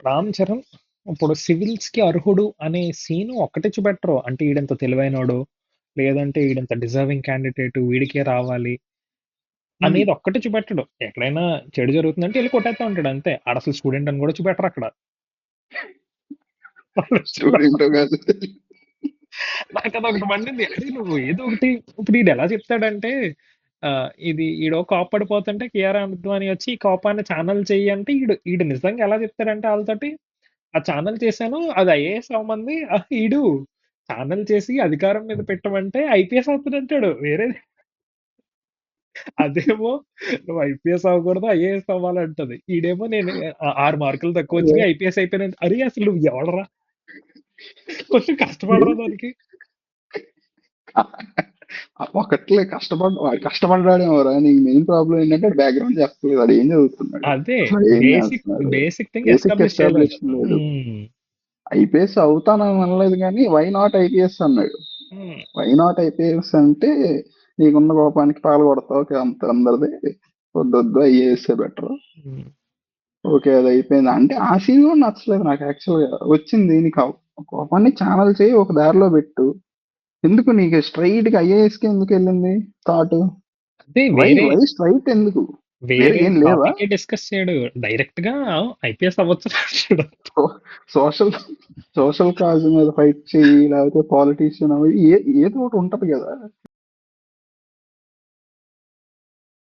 రామ్ చరణ్ ఇప్పుడు సివిల్స్‌కి అర్హుడు అనే సీను ఒక్కటే చూపెట్టరు. అంటే ఈడింత తెలివైనోడు, లేదంటే ఈడింత డిజర్వింగ్ క్యాండిడేట్ వీడికే రావాలి హ్మ్. అనేది ఒక్కటే చూపెట్టడు. ఎక్కడైనా చెడు జరుగుతుందంటే ఎళ్లి కొట్టేత్తా ఉంటాడు అంతే. ఆడసలు స్టూడెంట్ అని కూడా చూపెట్టరక్కడ. స్టూడెంటో కాదు. నాకదొకటి మండింది. అరే నువ్వు ఏదో ఒకటి ఇప్పుడు ఈడెలా చెప్తాడంటే ఇది ఈడో కోప్పడిపోతుంటే 'కియారా అద్వానీ' వచ్చి ఈ కోపాన్ని ఛానెల్ చెయ్యి అంటే ఈడు నిజంగా ఎలా చెప్తాడంటే ఆళ్ళతోటి ఆ ఛానెల్ చేశాను. అది ఐఏఎస్ అవ్వమంది. ఈడు ఛానెల్ చేసి అధికారం మీద పెట్టమంటే ఐపీఎస్ అవుతాడంటాడు. అదేమో నువ్వు ఐపీఎస్ అవ్వకూడదు, ఐఏఎస్ అవ్వాలంటది. ఈడేమో నేను 6 మార్కులు తక్కువొచ్చినాయి ఐపీఎస్ అయిపోయాను. అరే అసలు నువ్వు ఎవడురా? కొంచెం కష్టపడరా దానికి. ఒకట్లే వాడు కష్టపడ్డాడేమోరా, నీకు మెయిన్ ప్రాబ్లం ఏంటంటే బ్యాక్గ్రౌండ్ చెప్పలేదు, వాడు ఏం చదువుతున్నాడు, అదే అసలు ఏం బేసిక్ చేస్తున్నాడు, బేసిక్ థింగ్ బేసిక్ ఎస్టాబ్లిష్ చేయలేదు. ఎస్టాబ్లిష్ లేదు. హ్మ్. ఐపీఎస్ అవుతానని అనలేదు కానీ వై నాట్ ఐపీఎస్ అన్నాడు. హ్మ్. వై నాట్ ఐపీఎస్ అంటే నీకున్న కోపానికి పాలు కొడతావు, ఓకే, అంత అందరిది వద్దొద్దు, ఐఏఎస్ బెటర్. హ్మ్. ఓకే, అది అయిపోయింది అంటే ఆ సీన్ కూడా నచ్చలేదు నాకు యాక్చువల్గా. వచ్చింది నీకు కోపాన్ని ఛానల్ చేయి, ఒక దారిలో పెట్టు. ఎందుకు నీకు స్ట్రైట్ గా ఐఏఎస్ కి ఎందుకు వెళ్ళింది థాట్? అదే వై వేరే వై స్ట్రైట్ ఎందుకు? వేరే వేరే ఏం లేవా? టాపికే డిస్కస్ చేయడు. డైరెక్ట్ గా ఐపీఎస్ అవ్వచ్చు అంటాడు. సోషల్ సోషల్ కాజ్ మీద ఫైట్ చెయ్యి, లేకపోతే పాలిటీషియన్ అవి ఏదో ఒకటి ఉంటది కదా.